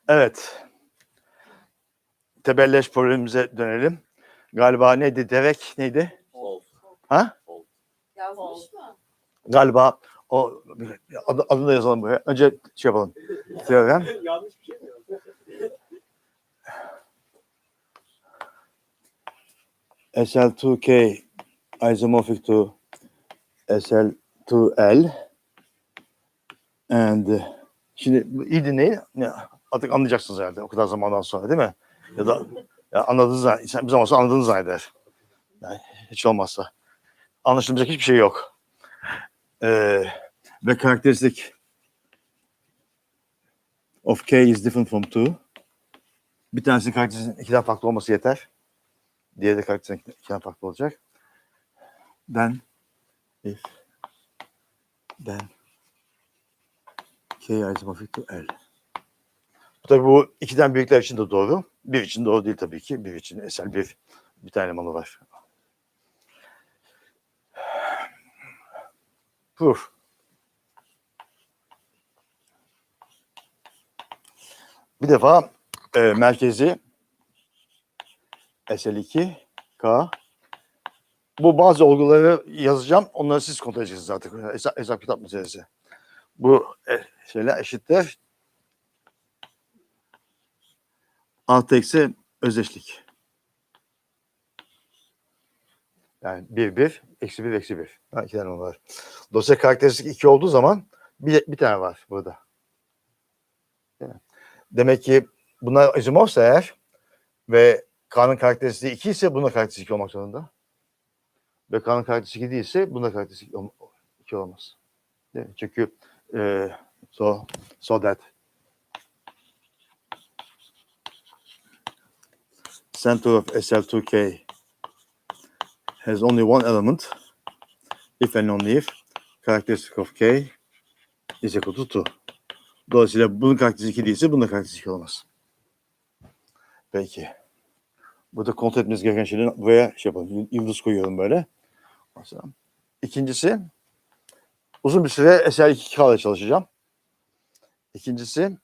Evet. Tebelleş problemimize dönelim. Galiba neydi? Devek neydi? Ha? Yazmış mı? Galiba o adını da yazalım buraya. Önce şey yapalım. Teorem. Yanlış bir şey mi? SL2K isomorphic to SL2L and şimdi iyi dinleyin. Artık anlayacaksınız herhalde o kadar zamandan sonra değil mi? Ya da anladığınız bir zaman sonra anladığınız zanneder. Yani hiç olmazsa. Anlaşılmayacak hiçbir şey yok. Ve karakteristik of K is different from 2. Bir tanesinin karakterisinin 2'den farklı olması yeter. Diğeri de karakterisinin 2'den farklı olacak. Then K isomorphic to L. Tabii bu 2'den büyükler için de doğru. 1 için doğru değil tabii ki. 1 için SL1 bir tane elemanı var. Proof. Bir defa merkezi SL2K. Bu bazı olguları yazacağım. Onları siz kontrol edeceksiniz artık. Hesap kitap meselesi. Bu şeyler eşittir. Artı eksi özdeşlik. Yani 1, eksi 1, eksi 1. Ha, 2 tane var. Dosya karakteristik 2 olduğu zaman bir tane var burada. Demek ki bunlar izomorfsa eğer ve K'nın karakteristiği 2 ise bunda karakteristik 2 olmak zorunda. Ve K'nın karakteristik 2 değilse bunda karakteristik 2 olmaz. Değil mi? Çünkü so that center of SL2K has only one element if and only if characteristic of K is equal to 2. Dolayısıyla bunun karakteristiği 2 değilse bunun karakteristiği 2 olmaz. Peki. Burada kontrol etmeniz gereken şeyleri buraya şey yapalım. Yıldız koyuyorum böyle. İkincisi uzun bir süre SL2K ile çalışacağım. İkincisi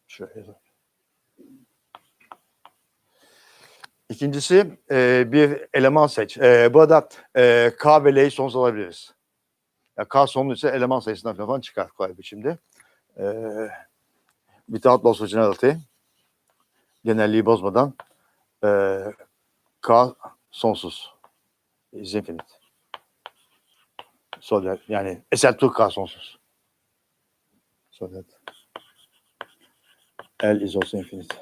şöyle. İkincisi bir eleman seç. Burada K ve L'yi sonsuz alabiliriz. Yani K sonlu ise eleman sayısından falan çıkar kolay biçimde. Without loss originality genelliği bozmadan K sonsuz. Is infinite. So that, yani SL2K sonsuz. So that L is also infinite.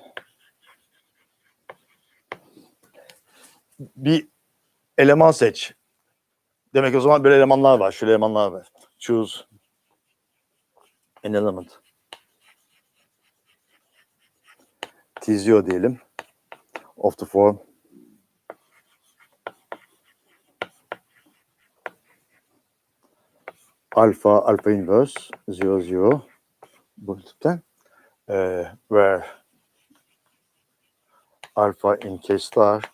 Bir eleman seç. Demek o zaman böyle elemanlar var. Şöyle elemanlar var. Choose an element. T0 diyelim. Of the form. Alpha inverse 0, 0. Bu tipten. Where alpha in K star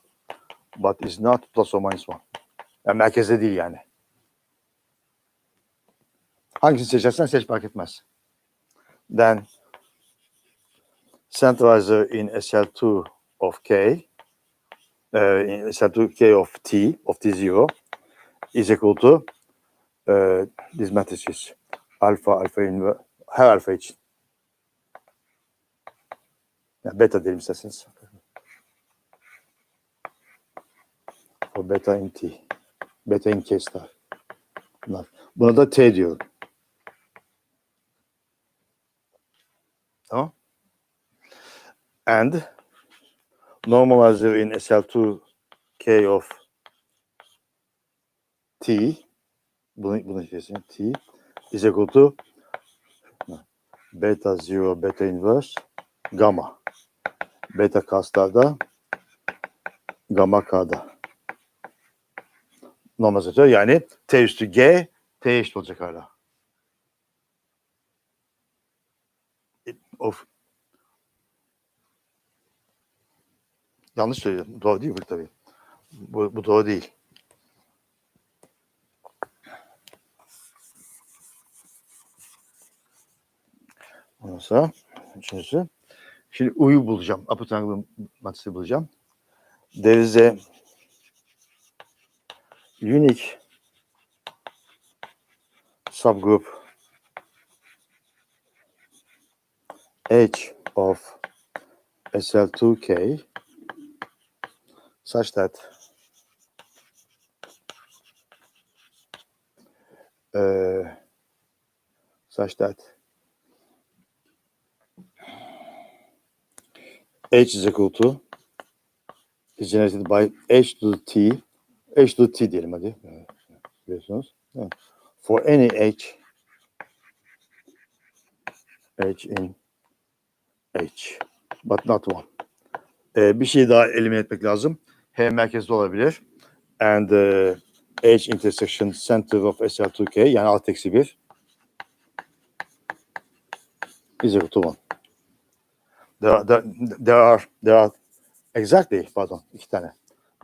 but is not plus or minus 1. Yani merkezde değil yani. Hangisini seçersen seç fark etmez. Then centralizer in SL2 of K in SL2K of T0 is equal to these matrices alpha inverse her alfa için. Yani beta diyelim isterseniz. O beta in T. Beta in K star. Bunlar. Buna da T diyorum. Tamam. And normalizer in SL2K of T bunun içerisinde T is equal to beta 0 beta inverse gamma. Beta K star'da gamma K'da. Normalizer yani T üstü G T eşit olacak hala. Of. Yanlış söyledim. Doğru değil bu tabii. Bu doğru değil. Ondan sonra Üçüncüsü. Şimdi U'yu bulacağım. Upper triangle matrisi bulacağım. There is a unique subgroup H of SL2K such that H is equal to is generated by H to the T diyelim hadi. Biliyorsunuz. Evet. For any H in H, but not one. Bir şey daha elimine etmek lazım. H merkezde olabilir. And H intersection center of SL2K yani alt eksi 1 is equal to 1. There are exactly, pardon, iki tane.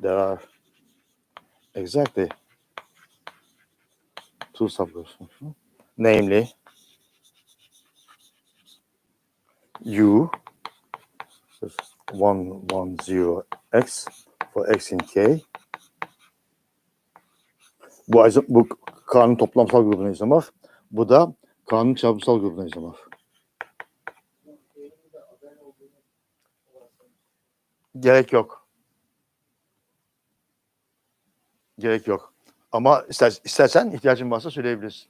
There are exactly two subgroups. Namely, U 110X for X in K. Bu K'nın toplamsal grubuna izomorf. Bu da K'nın çarpımsal grubuna izomorf. Gerek yok. Gerek yok. Ama istersen ihtiyacın varsa söyleyebilirsin.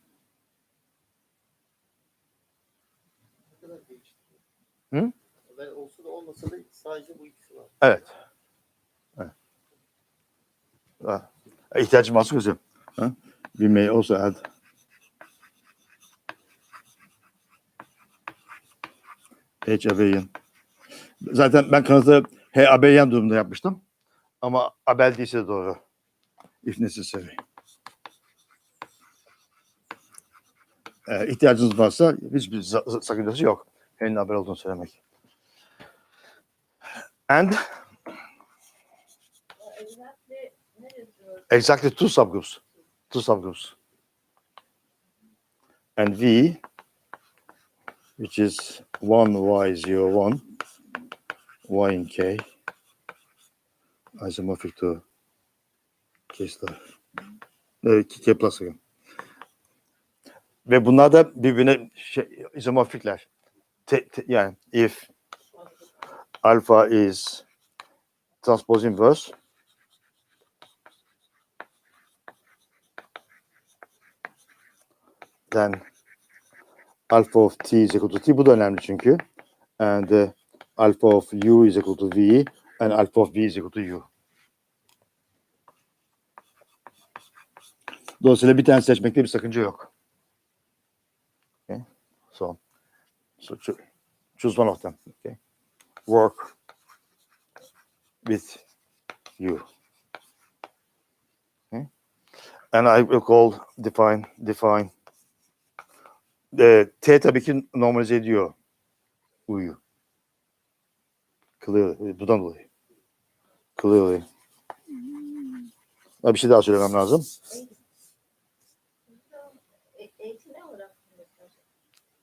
Hı? Olsa da olmasa da sadece bu ikisi var. Evet. İhtiyacın varsa kızım. We may also add H abelian. Zaten ben kanıtı H abelian durumunda yapmıştım. Ama abel değilse de doğru. If necessary. İhtiyacınız varsa hiçbir sakıncası yok. H'nin abel olduğunu söylemek. And exactly two subgroups. And V, which is 1y01, y in K, isomorphic to K star. K plus. Ve bunlar da birbirine isomorfikler. Yani if alpha is transpose inverse, then alpha of t is equal to t. Bu da önemli çünkü. And alpha of u is equal to v and alpha of v is equal to u. Dolayısıyla bir tane seçmekte bir sakınca yok. Okay. So choose one of them. Okay. Work with u. Okay. And I will call define. T tabii ki normalize ediyor u'yu. Clearly. Bundan dolayı. Clearly. Bir şey daha söylemem lazım.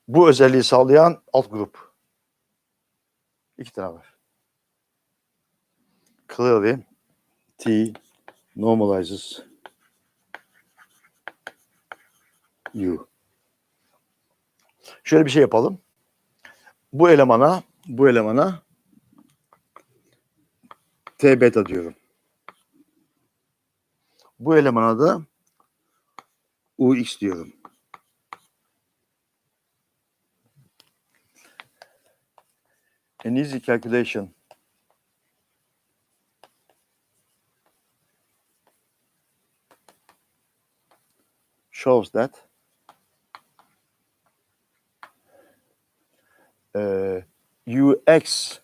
Bu özelliği sağlayan alt grup. İki tane var. Clearly T normalizes U. Şöyle bir şey yapalım. Bu elemana T beta diyorum. Bu elemana da UX diyorum. An easy calculation shows that UX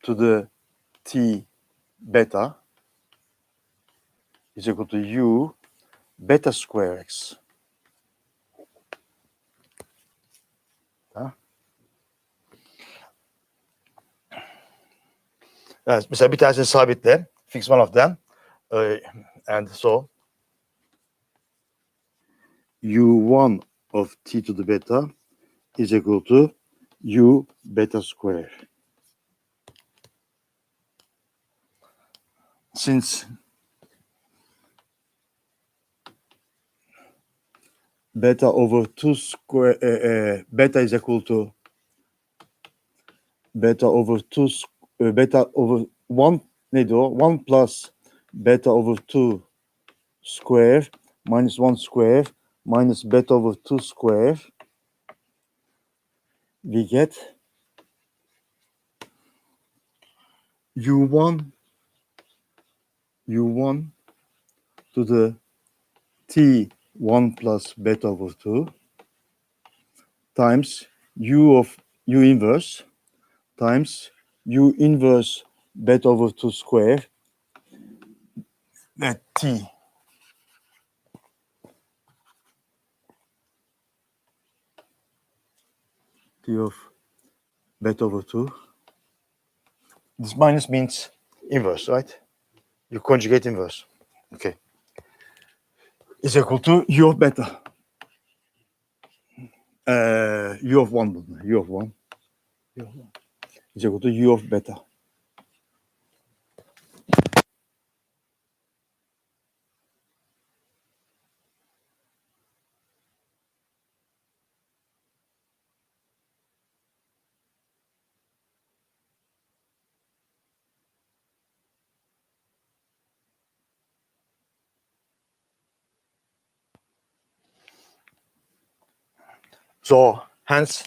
to the T beta is equal to U beta square X. Evet, mesela bir tanesini sabitle. Fix one of them. And so U1 of T to the beta is equal to u beta square. Since beta over 2 square, beta is equal to beta over 2, beta over 1, 1 plus beta over 2 square minus 1 square minus beta over 2 square, we get u1 to the t1 plus beta over 2 times u inverse times u inverse beta over 2 square at t. T of beta over 2. This minus means inverse, right? You conjugate inverse. Okay. Is equal to u of beta. U of 1. U of 1 is equal to u of beta. So hence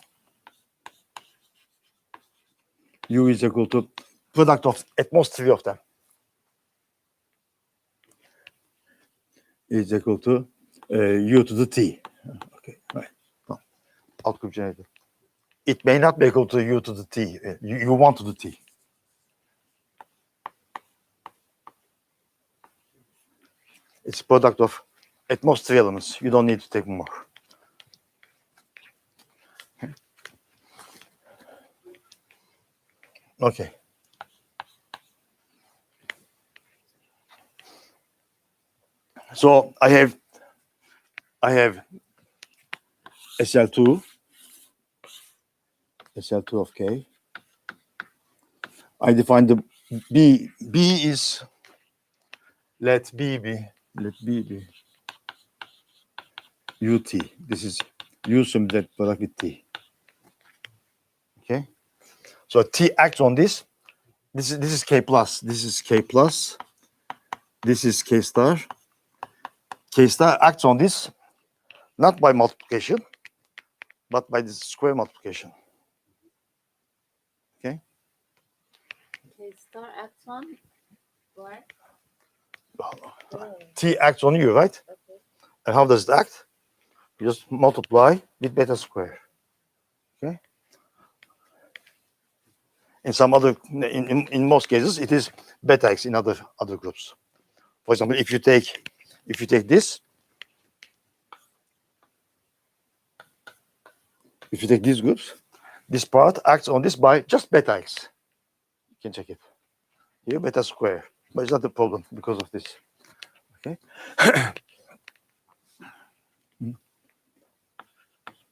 u is equal to product of at most 3 of them is equal to u to the t. Okay, right. No. Outgroup generator. It may not be equal to u to the t. U1 to the t. It's product of at most 3 elements. You don't need to take more. Okay. So I have SL2 of K. I define the B. B is let B be UT. This is U sum that product with T. Okay. So T acts on this. This is K plus. This is K plus. This is K star. K star acts on this not by multiplication, but by this square multiplication. Okay. K star acts on what? T acts on U, right? Okay. And how does it act? You just multiply with beta square. Okay. In some other, in most cases, it is beta x in other groups. For example, if you take this, if you take these groups, this part acts on this by just beta x. You can check it. Here, beta square, but it's not a problem because of this. Okay.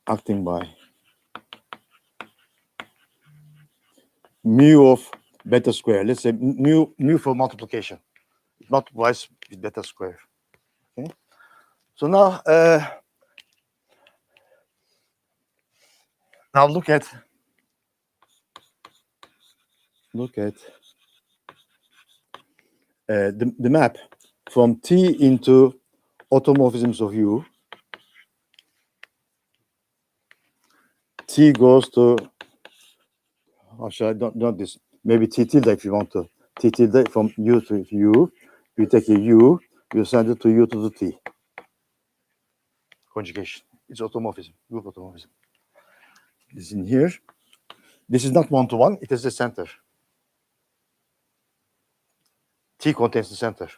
Acting by mu of beta square. Let's say mu for multiplication. It multiplies with beta square. Okay. So now look at the map from T into automorphisms of U. T goes to, how should I not this? Maybe T tilde if you want to. T tilde from U to U. You take a U, you send it to U to the T. Conjugation. It's automorphism, group automorphism. This is in here. This is not one-to-one, it is the center. T contains the center.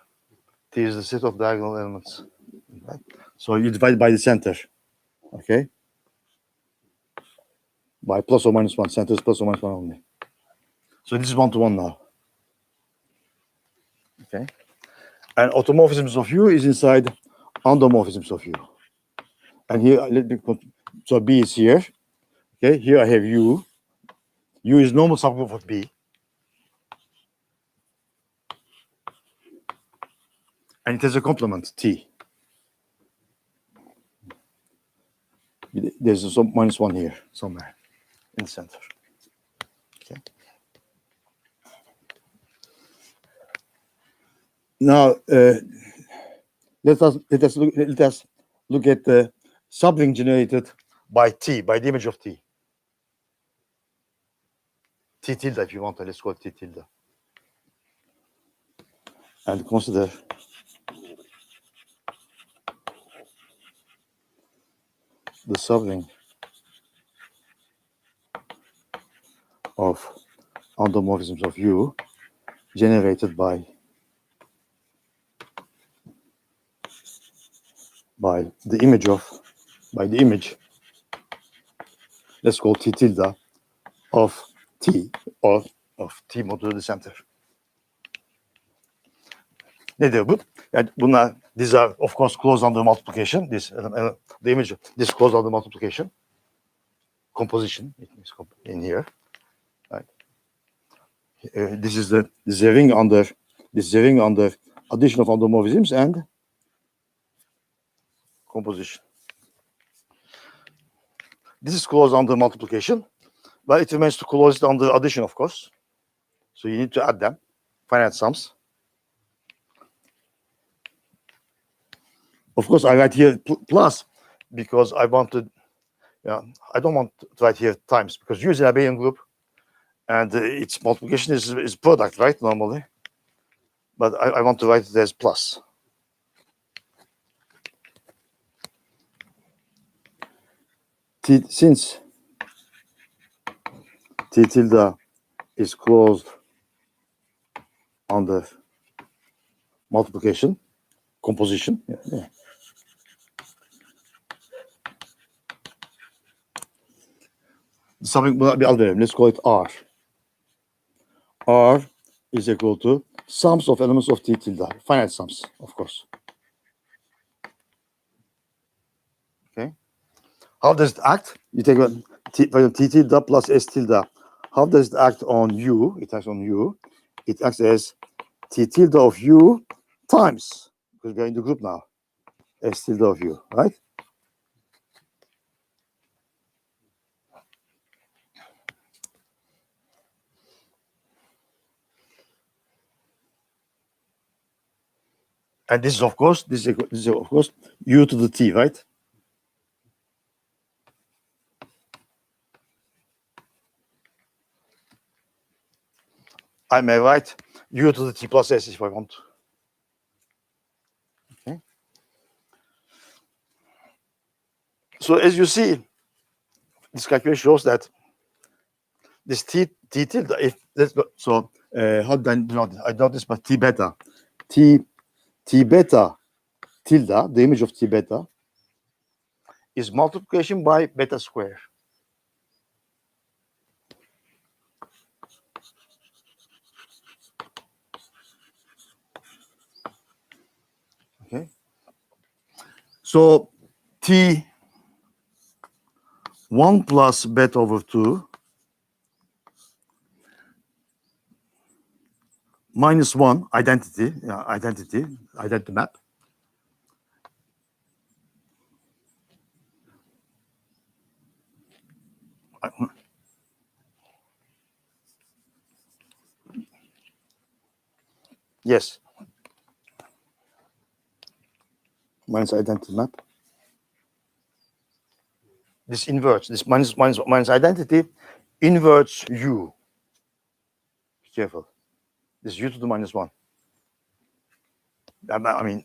T is the set of diagonal elements. Right? So you divide by the center. Okay? By plus or minus 1. Center is plus or minus 1 only. So this is one-to-one now. Okay? And automorphisms of U is inside endomorphisms of U. And here, so B is here. Okay? Here I have U. U is normal subgroup of B. And it has a complement, T. There's some -1 here, somewhere in the center. Okay. Now, let us look at the subring generated by T, by the image of T. T tilde, if you want, let's call it T tilde. And consider the subring of endomorphisms of U generated by the image, let's call T tilde of T, or of T modulo the center. Nedir bu? Yani bunlar, these are of course closed under multiplication. This the image, this closed under multiplication. Composition, it means in here. Right. This is the ring under addition of endomorphisms and composition. This is closed under multiplication, but it remains to close it under addition, of course. So you need to add them, finite sums. Of course, I write here plus because I wanted, I don't want to write here times because U is an abelian group and its multiplication is product, right, normally. But I want to write it as plus. Since T tilde is closed under multiplication, composition. Yeah. Something bir ad verelim. Let's call it R. R is equal to sums of elements of T tilde, finite sums, of course. Okay. How does it act? You take T tilde plus S tilde. How does it act on U? It acts on U. It acts as T tilde of U times, because we're in the group now, S tilde of U, right? And this is of course U to the T, right? I may write U to the T plus S if I want. Okay. So as you see, this calculation shows that this T tilde, if let's go, so how did I denote this? I denote this by T beta. T beta tilde, the image of T beta, is multiplication by beta square. Okay. So T 1 plus beta over 2 minus 1 identity map. Yes. Minus identity map. This inverts, this minus identity inverts U. Be careful. This is U to the minus 1. I mean,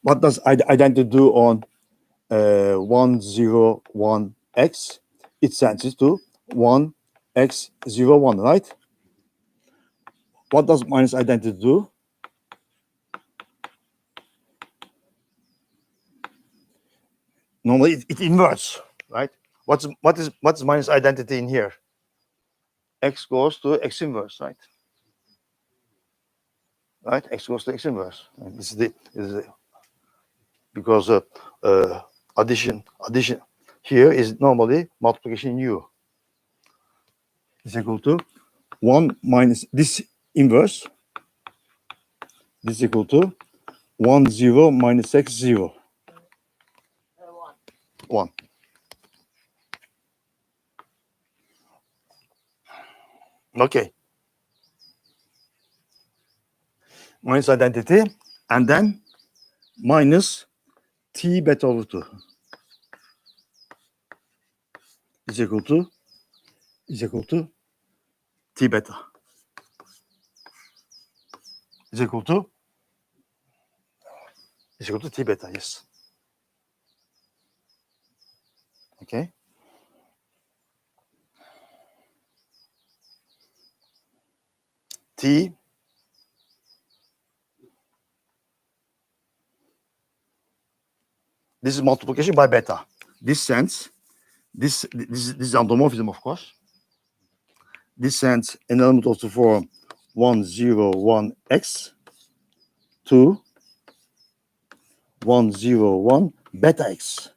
what does identity do on 1, 0, 1, x? It sends it to 1, x, 0, 1, right? What does minus identity do? Normally it inverts, right? What's minus identity in here? X goes to x inverse, right? Right? X goes to x inverse. And this is the because addition here is normally multiplication in U. is equal to 1 minus this inverse. This is equal to 1, 0 minus x, 0. 1. 1. Okay. Minus identity, and then minus t beta over 2 is equal to t beta. Is equal to t beta, yes. Okay. T this is multiplication by beta. This sends this is endomorphism, of course. This sends an element of the form 1, 0, 1 x to 1, 0, 1 beta x.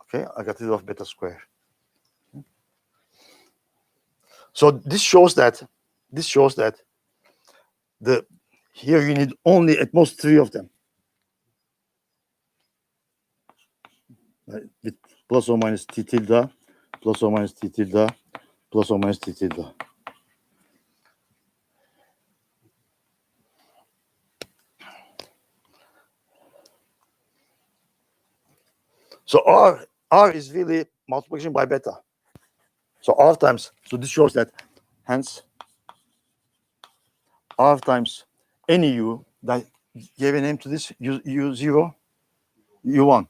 Okay, I got rid of beta square. So this shows that the here you need only at most 3 of them. With plus or minus t tilde, plus or minus t tilde, plus or minus t tilde. So R is really multiplication by beta. So R times, so this shows that, hence, R times any U that gave a name to this, U0, U1.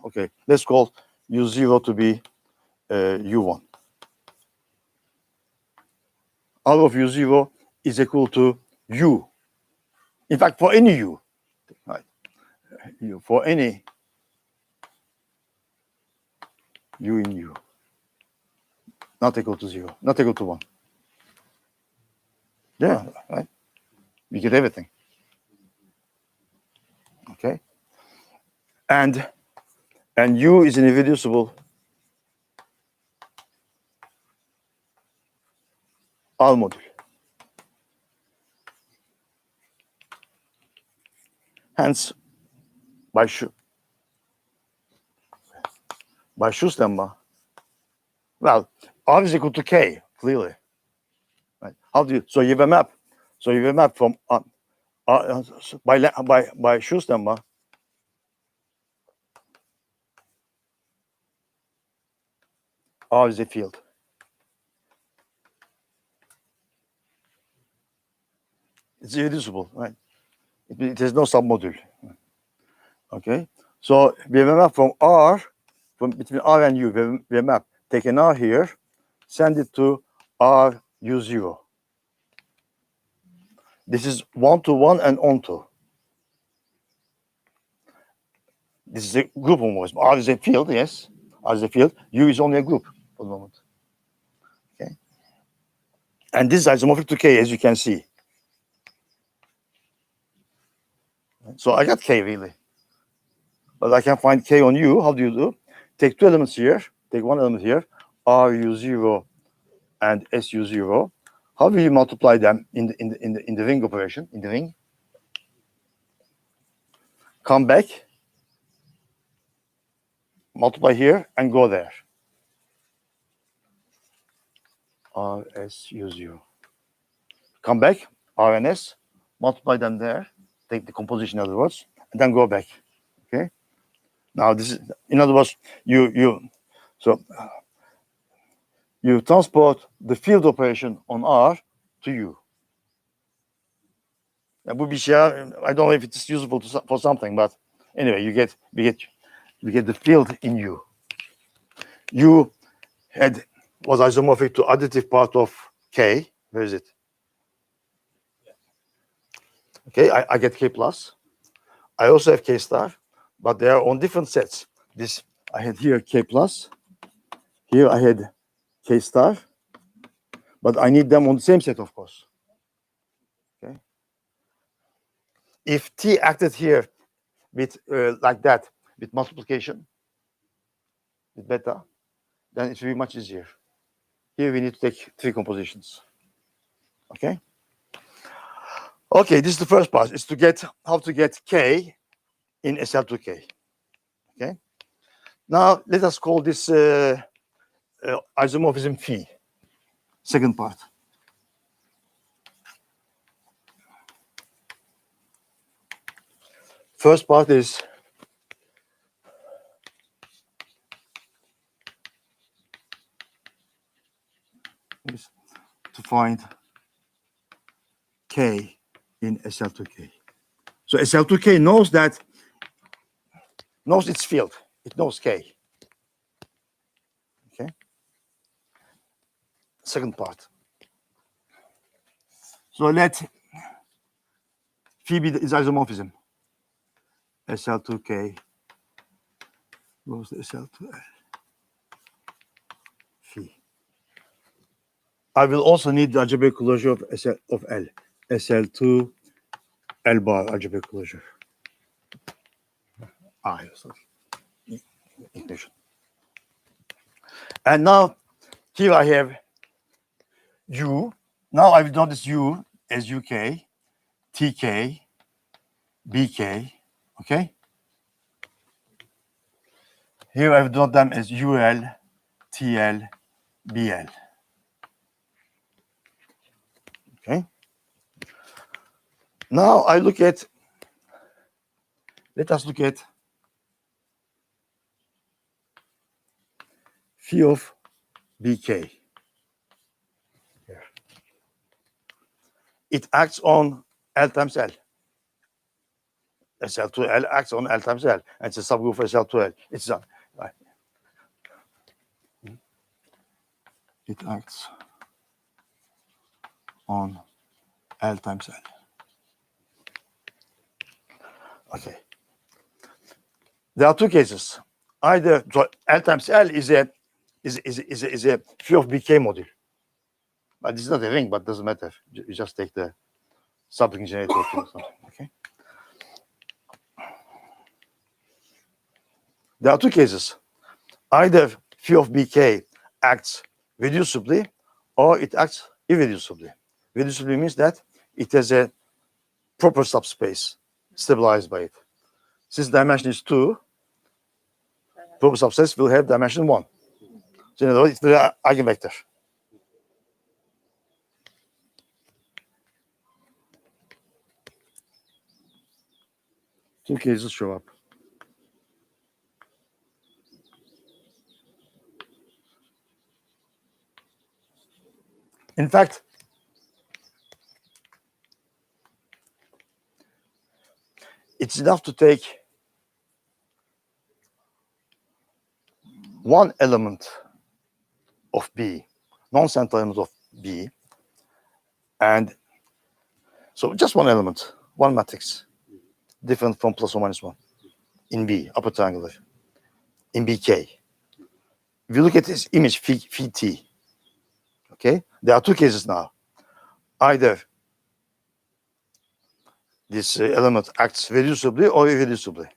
Okay, let's call U0 to be U1. R of U0 is equal to U. In fact, for any U, right? For any U in U, not equal to 0, not equal to 1. Yeah, right? We get everything. Okay? And U is an irreducible R module. Hence, by Schu's lemma, well, R is equal to K, clearly. Right? How do you? So you have a map. So you have a map from by Schu's lemma. R is a field. It's irreducible, right? It has no submodule. Okay. So we have a map from R, from between R and U. We have a map. Take an R here, send it to R U0. This is 1 to 1 and onto. This is a group homomorphism. R is a field, yes. R is a field. U is only a group for the moment. Okay. And this is isomorphic to K, as you can see. So I got K really. But I can find K on U. How do you do? Take 2 elements here. Take 1 element here. RU0 and SU0. How do you multiply them in the ring operation? In the ring. Come back. Multiply here and go there. RSU0. Come back. RNS. Multiply them there. Take the composition, in other words, and then go back. Okay. Now this is, in other words, you transport the field operation on R to U. That would be share. I don't know if it's useful for something, but anyway, we get the field in U. U was isomorphic to additive part of K. Where is it? Okay, I get K plus. I also have K star, but they are on different sets. This I had here K plus. Here I had K star, but I need them on the same set, of course. Okay. If T acted here with like that, with multiplication, with beta, then it will be much easier. Here we need to take 3 compositions. Okay. Okay, this is the first part. It's to get how to get K in SL2K. Okay. Now let us call this isomorphism phi. Second part. First part is to find K in SL2K. So SL2K knows its field. It knows K. Okay. Second part. So let phi be its isomorphism. SL2K goes to SL2L. Phi. I will also need the algebraic closure of L. SL2 L bar algebraic closure. Yes. Ignition. And now here I have U. Now I will denote this U as UK, TK, BK. Okay. Here I will denote them as UL, TL, BL. Okay. Now let us look at phi of BK. Here. It acts on L times L. SL2L acts on L times L. And it's a subgroup of SL2L. It acts on L times L. Okay. There are 2 cases. Either L times L is a phi of BK module. But this is not a ring, but doesn't matter. You just take the subring generator or something. Okay. There are 2 cases. Either phi of BK acts reducibly or it acts irreducibly. Reducibly means that it has a proper subspace stabilized by it. Since dimension is 2, proper subspace will have dimension 1. So in other words, it's the eigenvector. Two cases show up. In fact, it's enough to take one element of B, non-central element of B, and so just one element, one matrix, different from plus or minus 1 in B, upper triangular, in BK. If you look at this image, phi T, okay, there are 2 cases now. Either this element acts reducibly or irreducibly.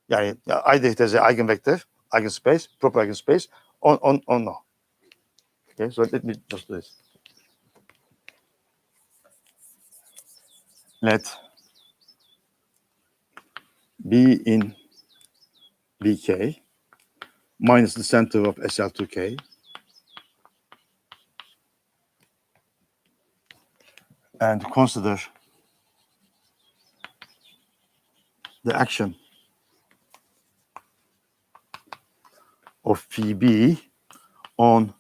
Yeah, either it has an eigenvector, eigenspace, proper eigenspace, or no. Okay, so let me just do this. Let B in BK minus the center of SL2K and consider the action of phi B on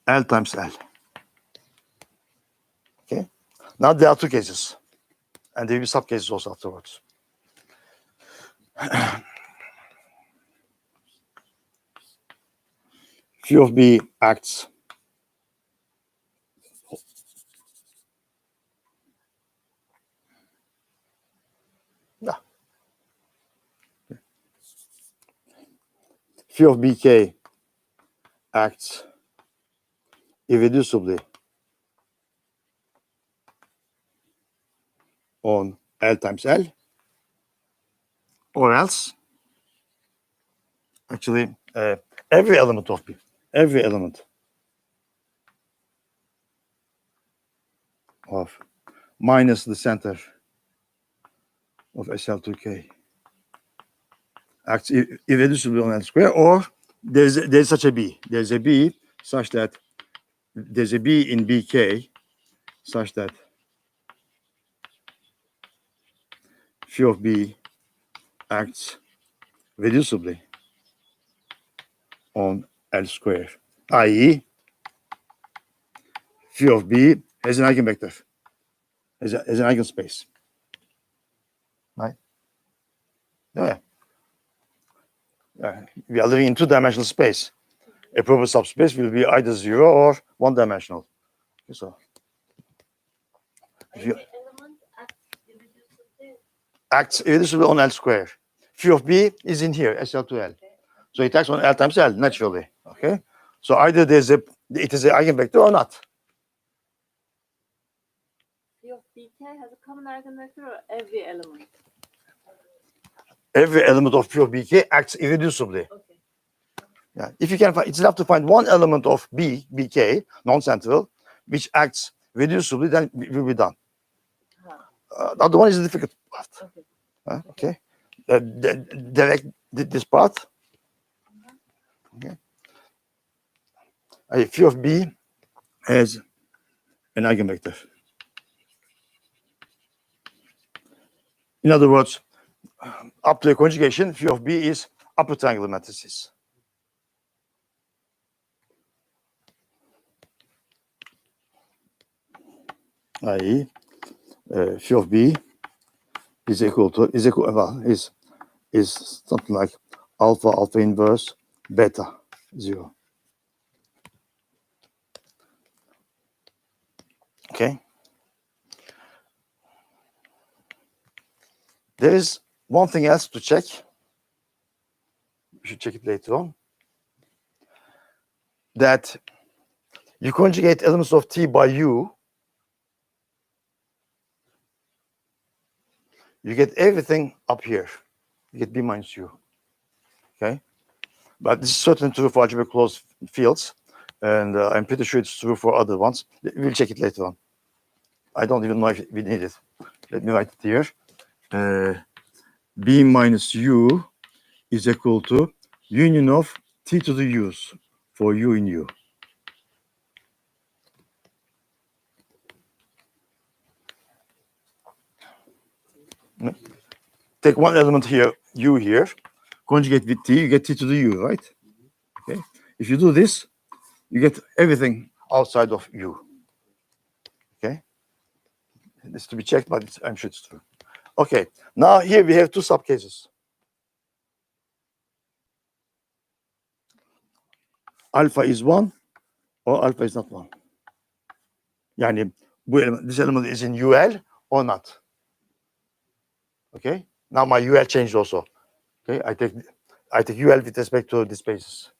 L times L. Okay. Now there are 2 cases, and there will be subcases also afterwards. Phi of B acts Phi of BK acts irreducibly on L times L, or else, actually, every element of B, every element of minus the center of SL2K acts irreducibly on L square, or there's such a B. There's a B such that there's a B in BK such that phi of B acts reducibly on L square, i.e. phi of B has an eigenvector, has an eigenspace. Right? Yeah. We are living in two-dimensional space. A proper subspace will be either 0 or one-dimensional. So, if you Every element irreducibly. acts irreducibly on L square. Phi of B is in here, SL to L. So it acts on L times L, naturally. Okay? So either it is an eigenvector or not. Phi of BK has a common eigenvector or every element? Every element of phi of BK acts irreducibly. Okay. Yeah. If you can find, it's enough to find one element of BK, non-central, which acts reducibly, then we will be done. The other one is the difficult part. Okay. Okay. Direct this part. Okay. Phi of B has an eigenvector. In other words, up to a conjugation, phi of B is upper triangular matrices. I.e., phi of B is something like alpha inverse beta 0. Okay. There is one thing else to check. We should check it later on. That you conjugate elements of T by U, you get everything up here. You get B minus U. Okay? But this is certainly true for algebraic closed fields, and I'm pretty sure it's true for other ones. We'll check it later on. I don't even know if we need it. Let me write it here. B minus U is equal to union of T to the U's for U in U. Take one element here, U here, conjugate with T, you get T to the U, right? Okay. If you do this, you get everything outside of U. Okay. This is to be checked, but I'm sure it's true. Okay. Now here we have two subcases. Alpha is 1 or alpha is not 1. Yani bu element, this element is in UL or not. Okay. Now my UL changed also. Okay. I take UL with respect to the spaces,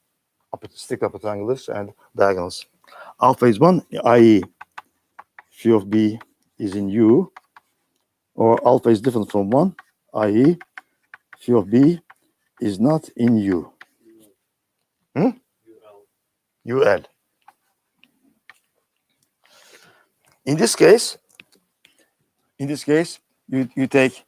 strict upper triangulars and diagonals. Alpha is 1, i.e. phi of B is in U, or alpha is different from 1, i.e. phi of B is not in U. UL. In this case, you take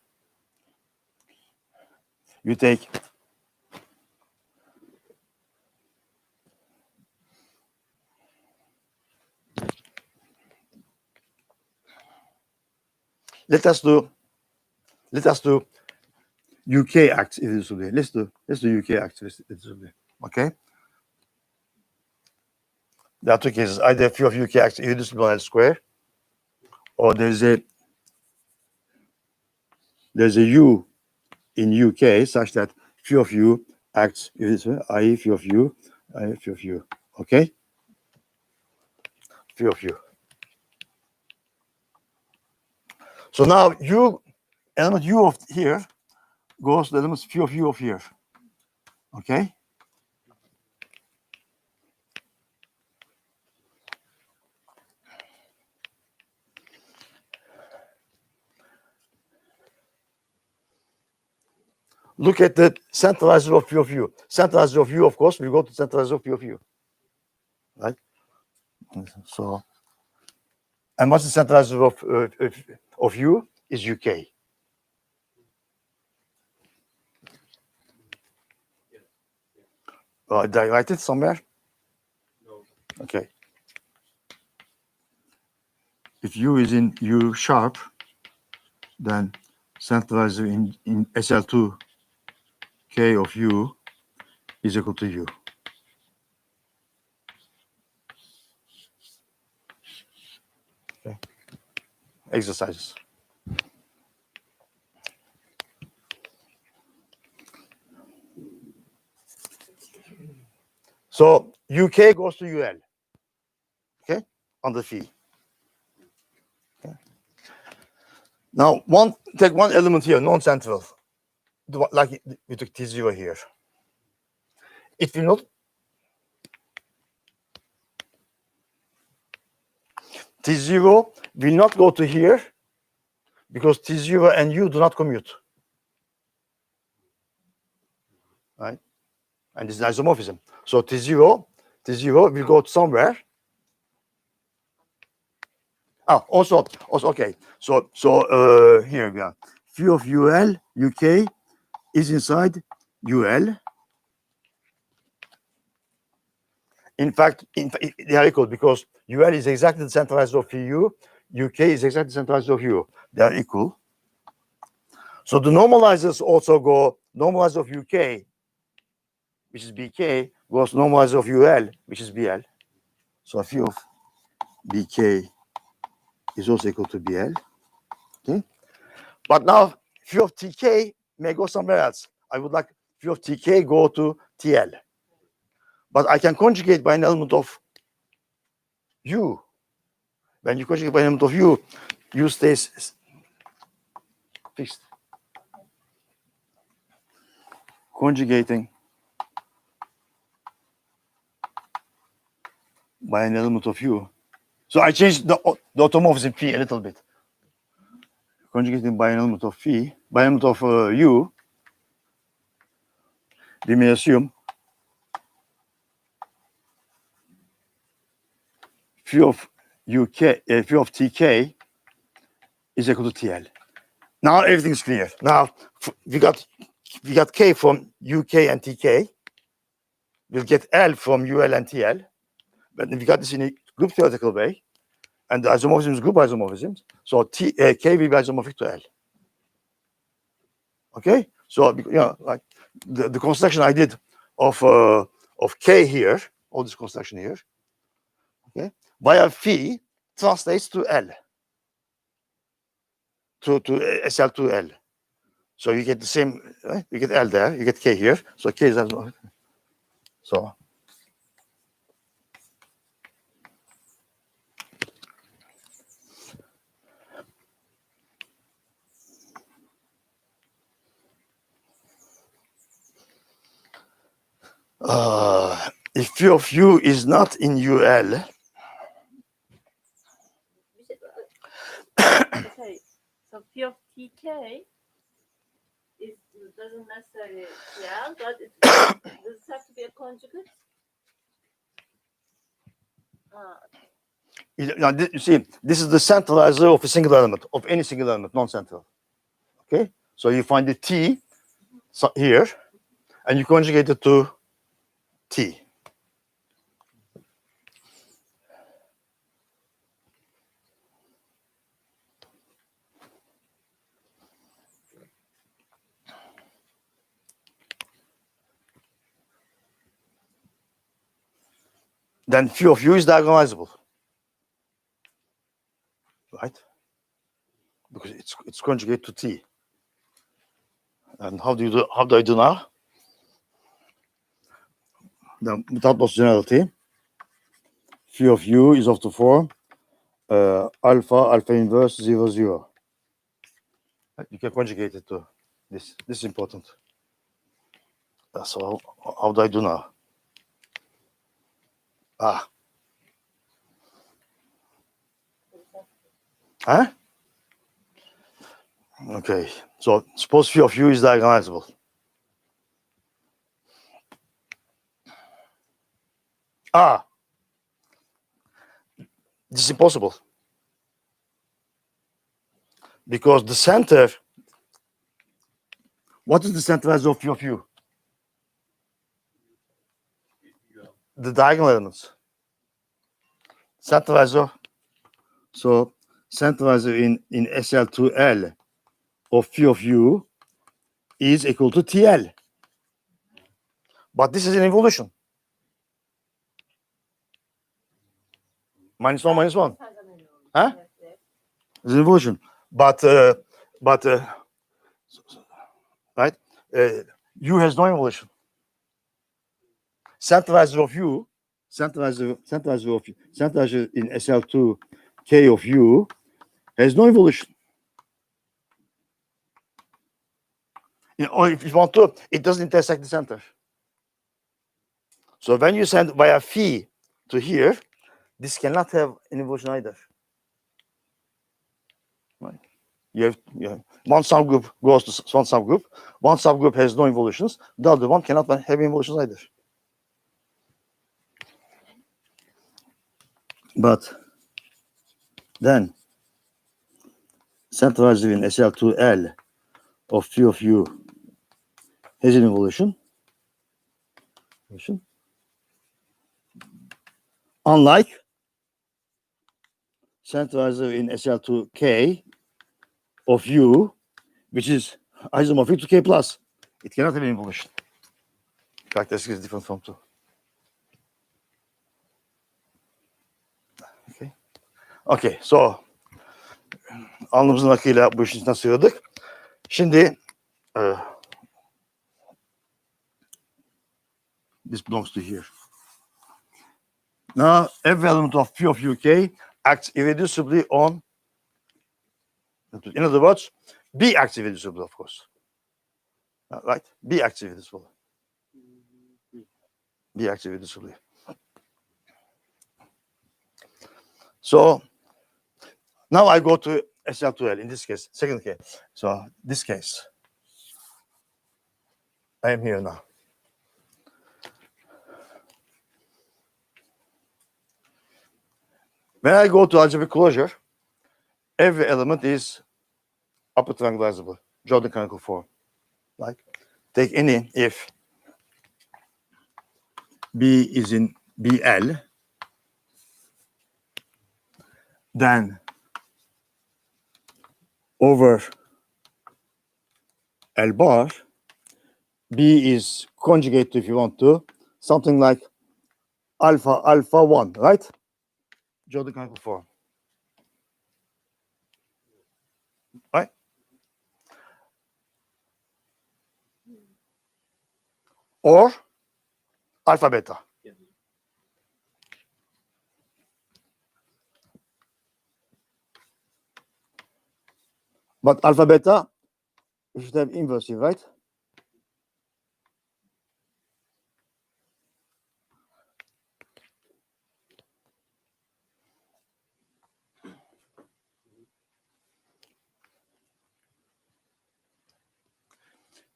let us do UK acts irreducibly. Let's do UK acts irreducibly. Okay. There are two cases: either phi of UK acts irreducible on L square, or there's a U in UK such that phi of U acts irreducible, i.e. phi of U, phi of U. Okay. Phi of U. So now element U of here goes to the element phi of U of here. Okay. Look at the centralizer of phi of U. Centralizer of U, of course, we go to centralizer of phi of U. Right? So And what's the centralizer of U is UK. Did I write it somewhere? No. Okay. If U is in U sharp, then centralizer in SL2 K of U is equal to U. Okay. Exercises. So UK goes to UL, okay, on the phi. Okay. Now, take one element here, non-central, like we took T0 here. It will not. T0 will not go to here because T0 and U do not commute, right? And this is isomorphism. So T0 will go to somewhere. Also, okay. So here we are. Phi of UL, UK is inside UL. In fact, they are equal because UL is exactly the centralizer of U. UK is exactly the centralizer of U. They are equal. So the normalizers also go, normalizer of UK, which is BK, goes normalizer of UL, which is BL. So phi of BK is also equal to BL. Okay. But now phi of TK may go somewhere else. I would like phi of TK go to TL. But I can conjugate by an element of U. When you conjugate by an element of U stays fixed. Conjugating by an element of U. So I changed the automorphism phi a little bit. Conjugating by an element of phi, by an element of U, we may assume phi of UK, phi of TK is equal to TL. Now everything's clear. Now we got K from UK and TK. We'll get L from UL and TL. But we got this in a group theoretical way. And the isomorphism is group isomorphisms. So K will be isomorphic to L. Okay? So like the construction I did of K here, all this construction here, okay, via phi translates to L. To SL2L. So you get the same, right? You get L there, you get K here. So K is isomorphic. So if phi of U is not in UL, Okay, so P of TK doesn't necessarily but it does it have to be a conjugate? you see, this is the centralizer of a single element, of any single element, non-central. Okay, so you find the T here, and you conjugate it to T. Then phi of U is diagonalizable, right? Because it's conjugate to T. And how do I do now? Then without loss generality, phi of U is of the form alpha inverse 0, 0. You can conjugate it to this. This is important. So how do I do now? Huh? Okay. So suppose phi of U is diagonalizable. This is impossible. because the center, what is the centralizer of U? The diagonal elements. Centralizer, so centralizer in SL2L of phi of U is equal to TL. But this is an evolution. -1, -1. Huh? It's an evolution. But right? U has no evolution. Centralizer of U, centralizer in SL2 K of U has no evolution. Or if you want to, it doesn't intersect the center. So when you send via phi to here, this cannot have an evolution either. Right? You have one subgroup goes to one subgroup. One subgroup has no evolutions. The other one cannot have evolutions either. But then centralizer in SL2L of phi of U has an evolution. Unlike centralizer in SL2K of U, which is isomorphic to K plus. It cannot have an evolution. Characteristic is different from 2. Okay, so alnımızın akıyla bu işin içinden sıyrıldık. Şimdi this belongs to here. Now, every element of P of UK acts irreducibly on, in other words, B acts irreducibly, of course. Right? B acts irreducibly. B acts irreducibly. So, now I go to SL2L, in this case, second case. So, this case, I am here now. When I go to algebraic closure, every element is upper triangularizable, Jordan canonical form. Like, take any if B is in BL, then over L bar, B is conjugate, if you want to, something like alpha 1, right? Jordan canonical form. Right? Or alpha beta. But alpha beta, you should have inverse here, right?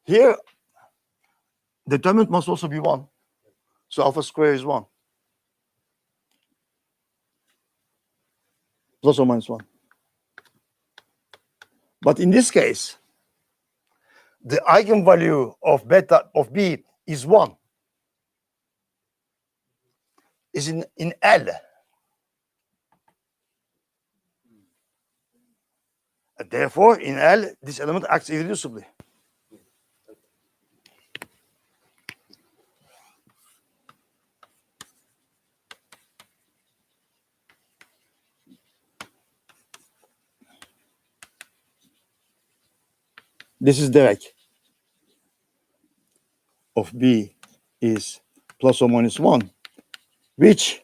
Here, determinant must also be 1. So alpha square is 1. Plus or minus 1. But in this case, the eigenvalue of beta of B is 1. Is in L. And therefore, in L, this element acts irreducibly. This is Derek of B is plus or minus 1, which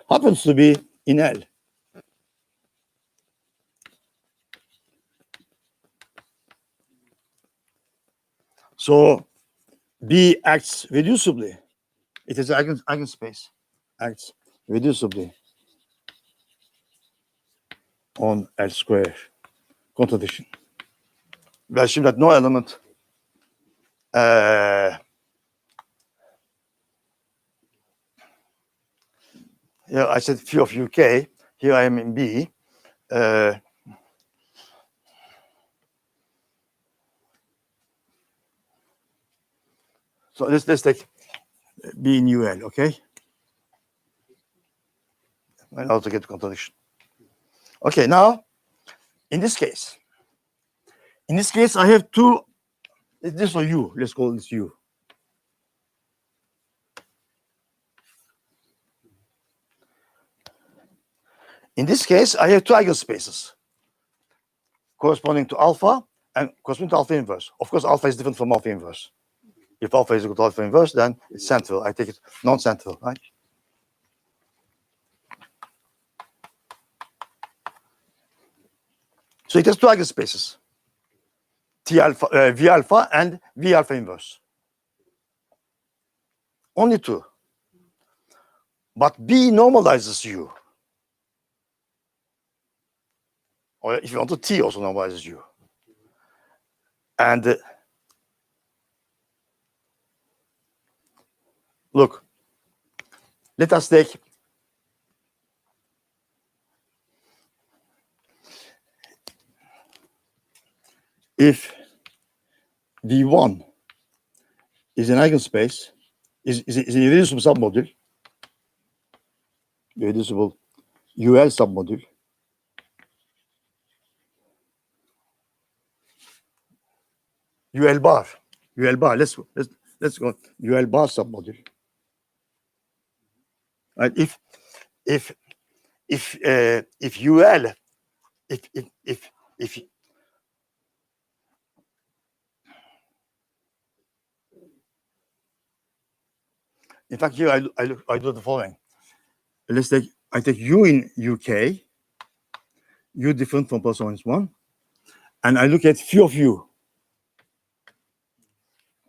happens to be in L. So B acts reducibly. It is eigenspace. Acts reducibly on L square. Contradiction. We assume that no element here I said phi of UK. Here I am in B. So let's take B in UL, okay? And how to get the contradiction. Okay, now in this case, I have two. This or U. Let's call this U. In this case, I have two eigenspaces corresponding to alpha and corresponding to alpha inverse. Of course, alpha is different from alpha inverse. If alpha is equal to alpha inverse, then it's central. I take it non-central, right? So it has two eigenspaces, T alpha, V alpha and V alpha inverse. Only two. But B normalizes U. Or if you want to, T also normalizes U. And look, let us take if V1 is an eigenspace, is an irreducible submodule, irreducible UL submodule, UL bar, let's go UL bar submodule. Right? If UL, if in fact here I do the following. I take U in UK, U different from plus or minus 1, and I look at phi of U.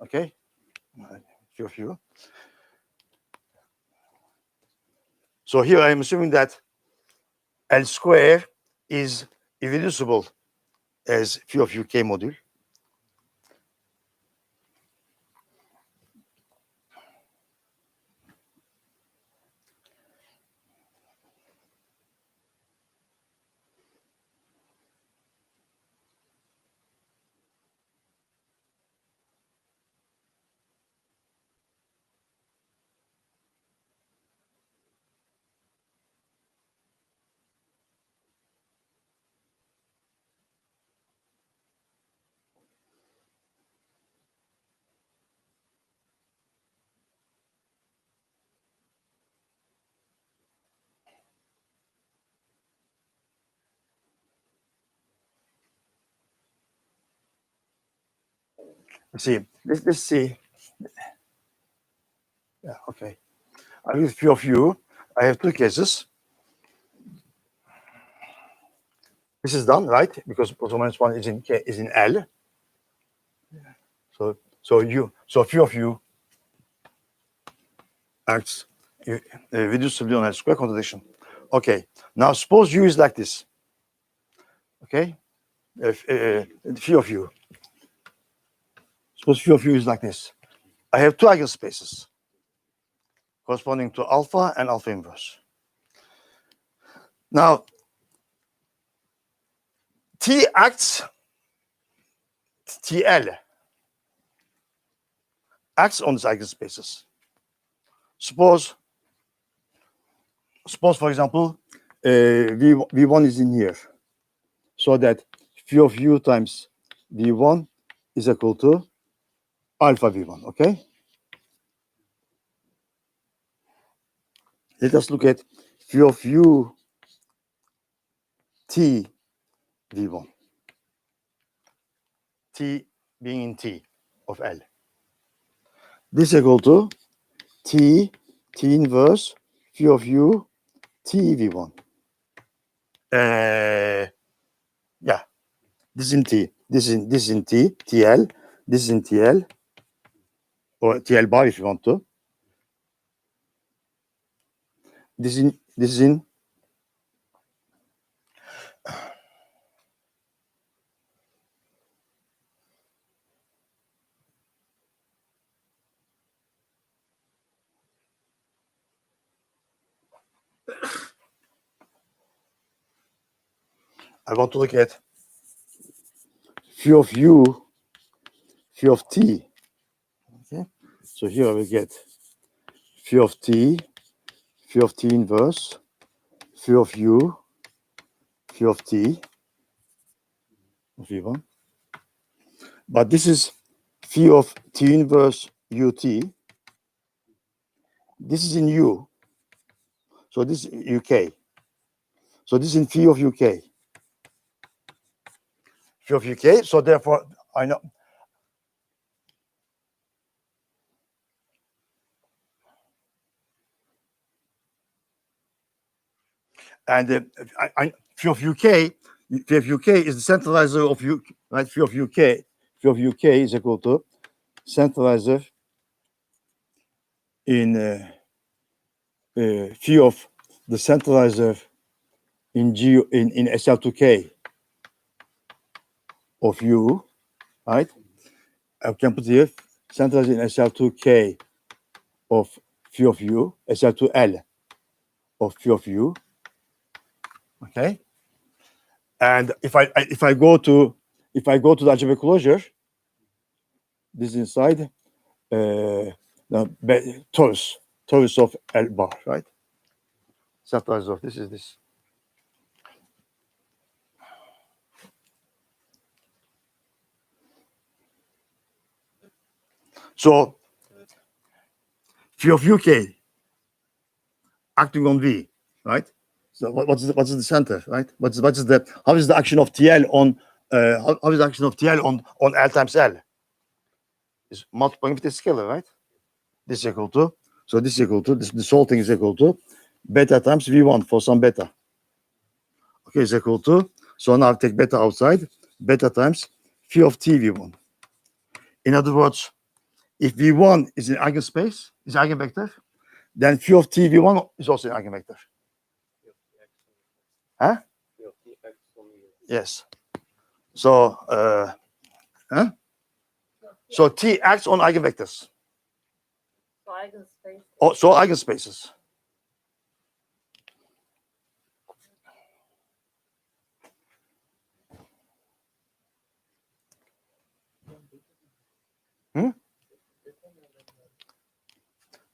Okay? Phi of U. So here I am assuming that L square is irreducible as phi of UK module. See, let's see. Yeah, okay. I use phi of U. I have two cases. This is done, right? Because plus or minus 1 is in L. So phi of U acts reducibly on L square contradiction. Okay. Now suppose U is like this. Okay. Phi of U. Suppose phi of U is like this. I have two eigenspaces corresponding to alpha and alpha inverse. Now, T acts, TL acts on these eigenspaces. Suppose for example, V1 is in here, so that phi of U times V1 is equal to alpha V1, okay? Let us look at phi of U T V1. T being in T of L. This is equal to T inverse phi of U T V1. Yeah, this is in T. This is in T, TL. This is in TL, or TL bar if you want to. This is in I want to look at phi of U, phi of T. Okay, So here I will get phi of t inverse, phi of u, phi of t of v1. But this is phi of t inverse ut. This is in u. So this is uk. So this is in phi of uk. Phi of uk. So therefore, I know. And phi of uk, phi of uk is the centralizer of u, right? Phi of uk is equal to centralizer in phi of the centralizer in G in SL2K of U, right? I can put here centralizer in SL2K of phi of U, SL2L of phi of U. Okay. And if I go to the algebraic closure, this is inside the torus of L bar, right? Centralizer of this is this. So phi of UK acting on V, right? So what's the center, right? How is the action of TL on how is the action of TL on L times L? Is multiplying with the scalar, right? This is equal to, so this is equal to this whole thing is equal to beta times V1 for some beta. Okay, is equal to, so now I take beta outside, beta times phi of T V1. In other words, if V1 is an eigenspace, is an eigenvector, then phi of T V1 is also an eigenvector. Huh? Yes. So, so T acts on eigenvectors. So eigenspace. Oh, so eigenspaces.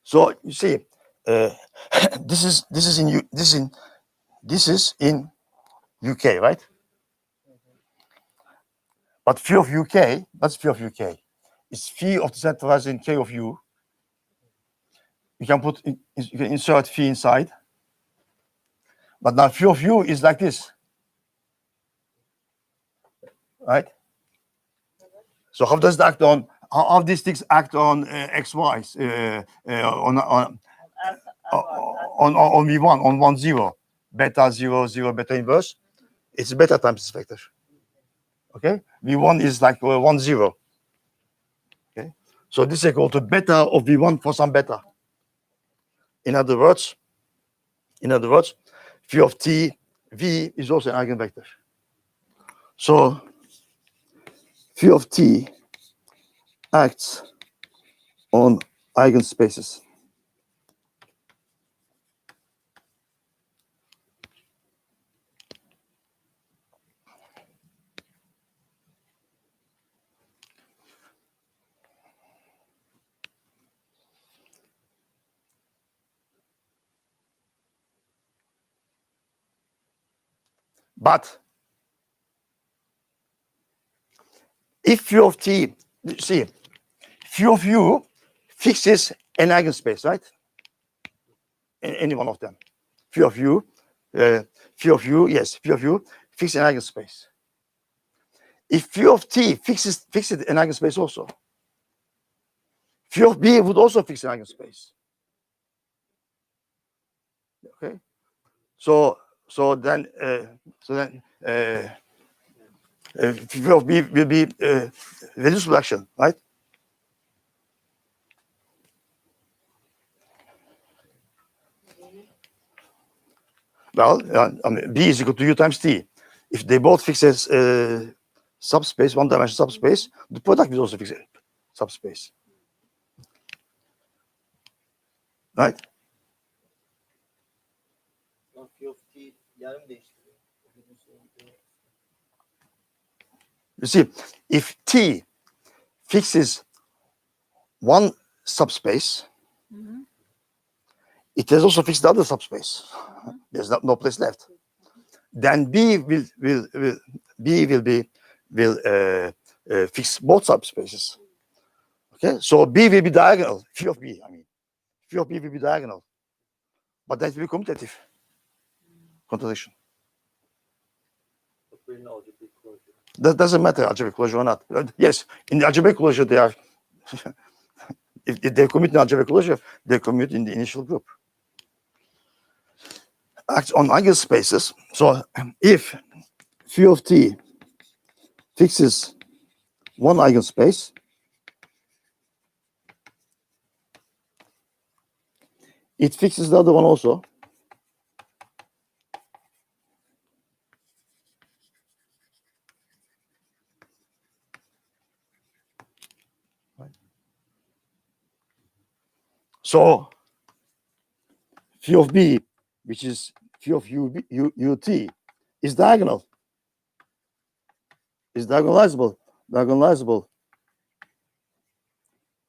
So you see, this is in UK, right? But phi of UK, that's phi of UK. It's phi of the centralizer in K of U. You can insert phi inside. But now phi of U is like this, right? So how does it act on? How these things act on XYs on V1 on 1 0 beta 0 0 beta inverse? It's beta times this vector. Okay, V1 is like 1 0. Okay, so this is equal to beta of V1 for some beta. In other words, phi of T V is also an eigenvector. So phi of T acts on eigenspaces. But if phi of T, see, phi of U fixes an eigenspace, right? In any one of them. Phi of U, yes, phi of U fixes an eigenspace. If phi of T fixes an eigenspace also, phi of B would also fix an eigenspace. Okay, so then phi of B will be reducible action, right? Well, I mean, B is equal to U times T. If they both fix a subspace, one-dimensional subspace, the product will also fix a subspace, right? Phi of T yer mi değiştiriyor? You see, if T fixes one subspace, Mhm. it has also fixed the other subspace. There's no place left. Then B will fix both subspaces. Okay, so B will be diagonal. Phi of B, I mean, phi of B will be diagonal, but that will be commutative. Contradiction. But we're in algebraic closure. That doesn't matter, algebraic closure or not. Yes, in the algebraic closure they are. if they commute in algebraic closure, they commute in the initial group. Acts on eigenspaces. So if phi of t fixes one eigenspace, it fixes the other one also. So phi of b, which is phi of ut, is diagonal. Is diagonalizable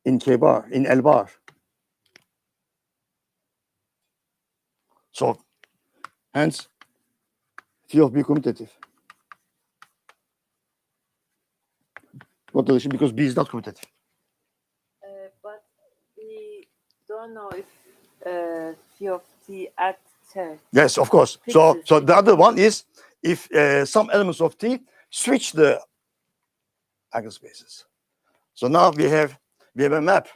in K bar, in L bar. So hence phi of b commutative. Contradiction because B is not commutative. But we don't know if phi of t at t. Yes, of course. So the other one is if some elements of T switch the eigenspaces. So now we have a map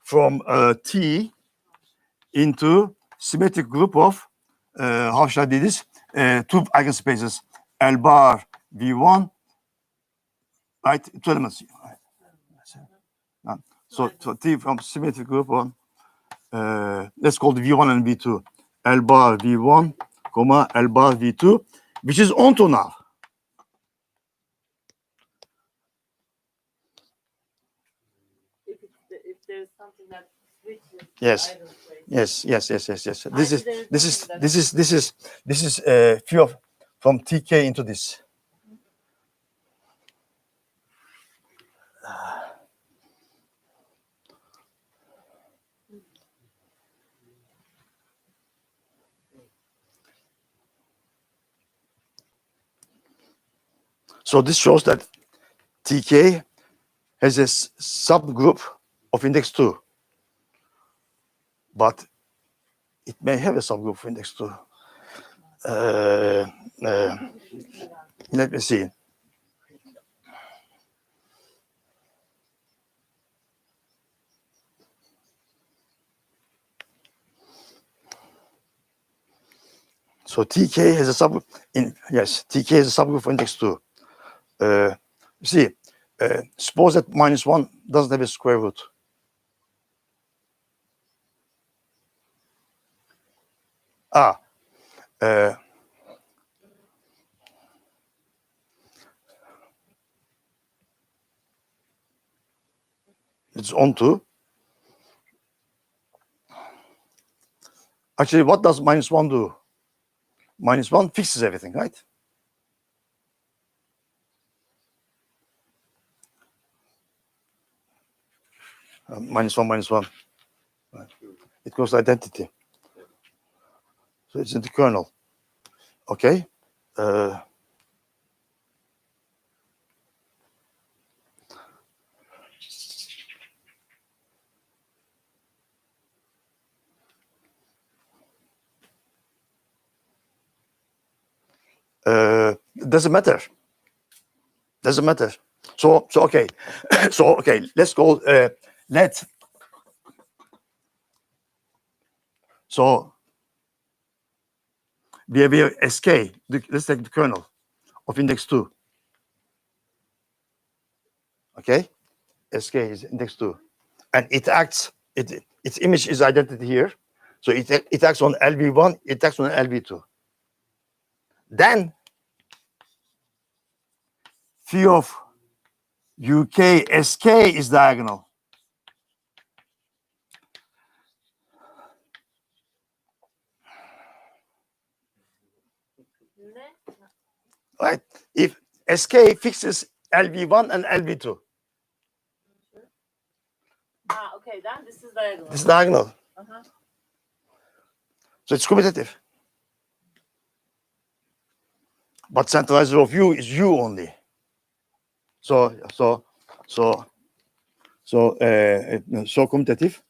from T into symmetric group of how should I do this? Two eigenspaces L bar V1, right? Two elements. So T from symmetric group on let's call the V1 and V2. L bar V1, comma L bar V2, which is onto now. If there's something that switches. Yes. Yes. This is phi of from TK into this. So this shows that TK has a subgroup of index 2, but it may have a subgroup of index 2. Let me see. So TK has a subgroup TK has a subgroup of index 2. See, suppose that -1 doesn't have a square root. It's onto. Actually, what does -1 do? -1 fixes everything, right? -1. It goes to identity. So it's in the kernel. Okay. Doesn't matter. So okay. So okay, let's go. So we have here SK. Let's take the kernel of index 2. Okay, SK is index 2, and it acts. Its image is identity here, so it acts on LV1. It acts on LV2. Then phi of UK SK is diagonal. Right? If SK fixes LV1 and LV2. Okay, then this is diagonal. This is diagonal. Uh-huh. So it's commutative. But centralizer of U is U only. So commutative.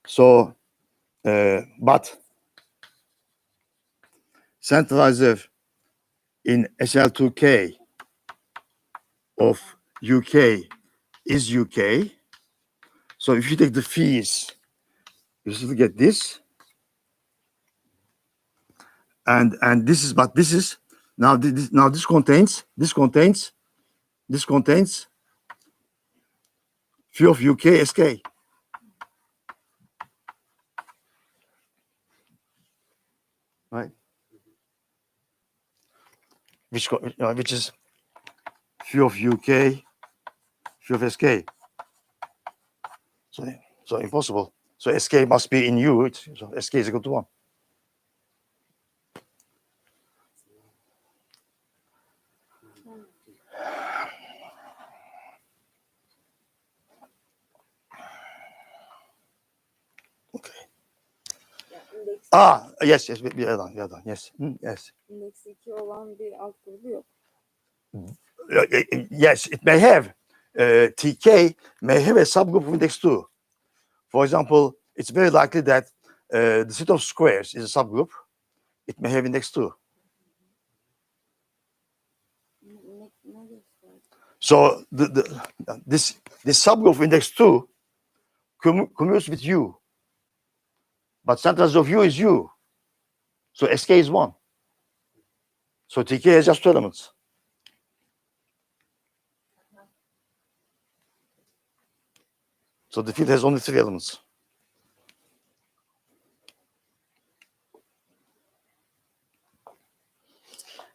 So, but centralizer in SL2K of UK is UK. So if you take the fees, you still get this. And this is, but this is now this contains fee of UK SK. Right? Which is fee of UK, fee of SK. So impossible. So SK must be in U. So SK is equal to 1. Okay. Yes. We are done. Yes. Yes. İndeks 2 olan bir alt grubu yok. Yes, it may have. TK may have a subgroup of index 2. For example, it's very likely that the set of squares is a subgroup. It may have index 2. Ne göster? So this subgroup of index 2 commutes with U. But centers of U is U. So SK is 1. So TK has just 2 elements. So the field has only 3 elements.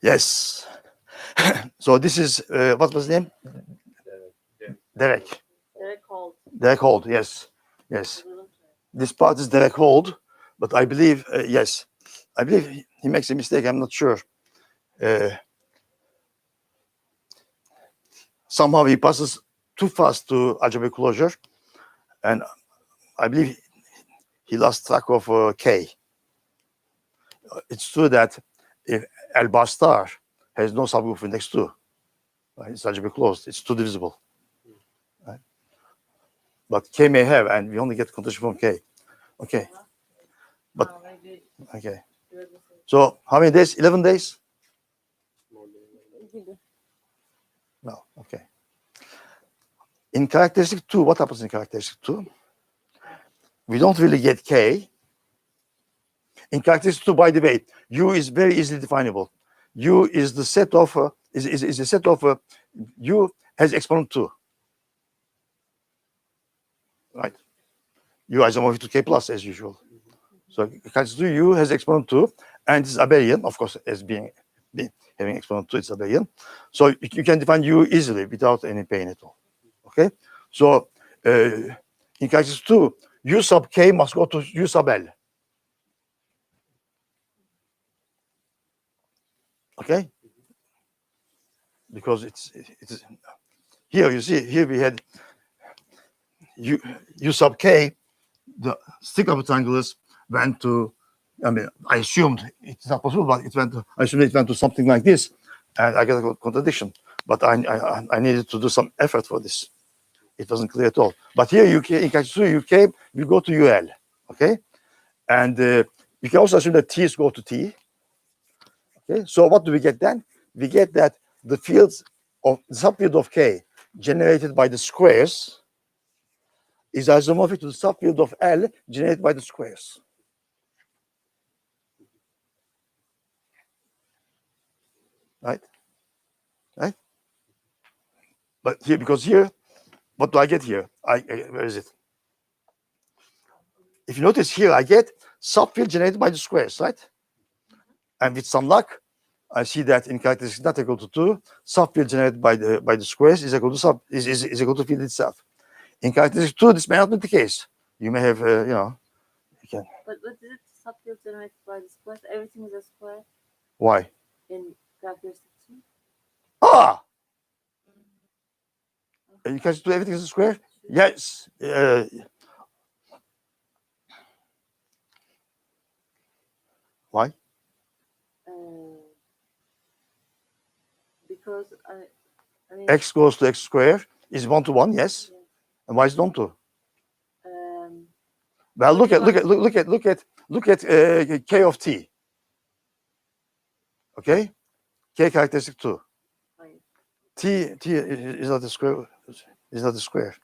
Yes. So this is, what was the name? Derek. Derek Hold, yes. This part is Derek Hold, but I believe, yes. I believe he makes a mistake, I'm not sure. Somehow he passes too fast to algebraic closure, and I believe he lost track of K. It's true that if L bar star has no subgroup index 2, right? It's algebraic closed, it's 2 divisible. Right? But K may have, and we only get condition from K. Okay. But okay. So how many days? 11 days? Gibi. No. Okay. In characteristic 2, what happens in characteristic 2? We don't really get K. In characteristic 2, by the way, U is very easily definable. U is the set of is a set of U has exponent 2. Right? U isomorphic to K plus as usual. So characteristic 2 U has exponent 2, and it's abelian, of course, as being having exponent 2, it's abelian. So you can define U easily without any pain at all. Okay? So in characteristic 2, U sub K must go to U sub L. Okay? Because it's here, you see, here we had U sub K, the stick of rectangles went to, I mean, I assumed it's not possible, but I assumed it went to something like this, and I got a contradiction. But I needed to do some effort for this. It wasn't clear at all. But here, in characteristic 2, we go to UL, okay? And we can also assume that T's go to T. Okay, so what do we get then? We get that the fields of the subfield of K generated by the squares is isomorphic to the subfield of L generated by the squares. Right? But here, because here, what do I get here? Where is it? If you notice here, I get subfield generated by the squares, right? And with some luck, I see that in characteristic not equal to 2, subfield generated by the squares is equal to is equal to field itself. In characteristic 2, this may not be the case. You may have, you can. But what is it? Subfield generated by the squares. Everything is a square Why? in characteristic 2. You can do everything is a square? Yes. Why? Because I mean, X goes to x square is 1 to 1, yes. yeah. And why is it not to? Well, What look do at k of t. Okay, k characteristic 2. Hayır. T is not a square. Is not a square.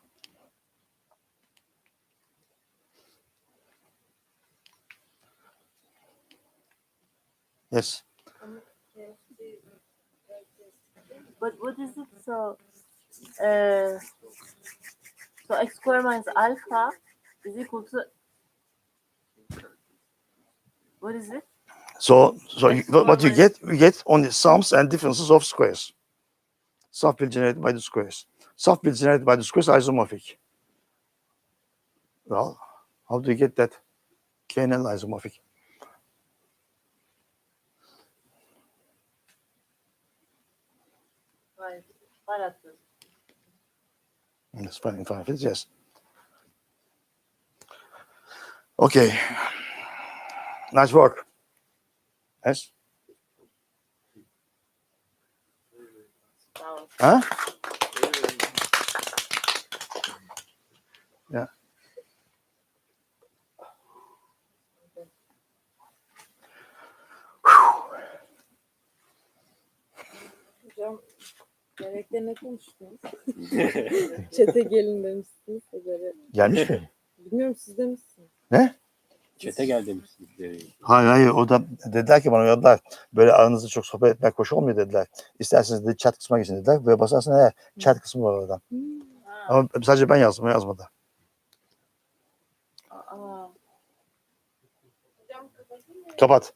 Yes. But what is it? So x square minus alpha is equal to what is it? So X what you square get? We get only sums and differences of squares. Sum field generated by the squares. Sum field generated by the squares are isomorphic. Well, how do you get that? K and L isomorphic. Hayır. Var atıyoruz. That's fine. In five fields, yes. Okay. Nice work. Yes. Sağ ol. Huh? Yeah. Hocam gerekle ne konuştunuz? Çete gelin demişsiniz. Gelmiş mi? Bilmiyorum siz demişsiniz. Ne? Çete gel demişsiniz. Hayır. O da dediler ki bana yollar böyle aranızda çok sohbet etmek hoş olmuyor dediler. İsterseniz de chat kısmına geçin dediler. Böyle basarsın chat kısmı var orada. Ama sadece ben yazdım, o yazmadı. Aa. Kapat.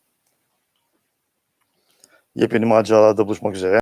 Yepyeni maceralarda buluşmak üzere.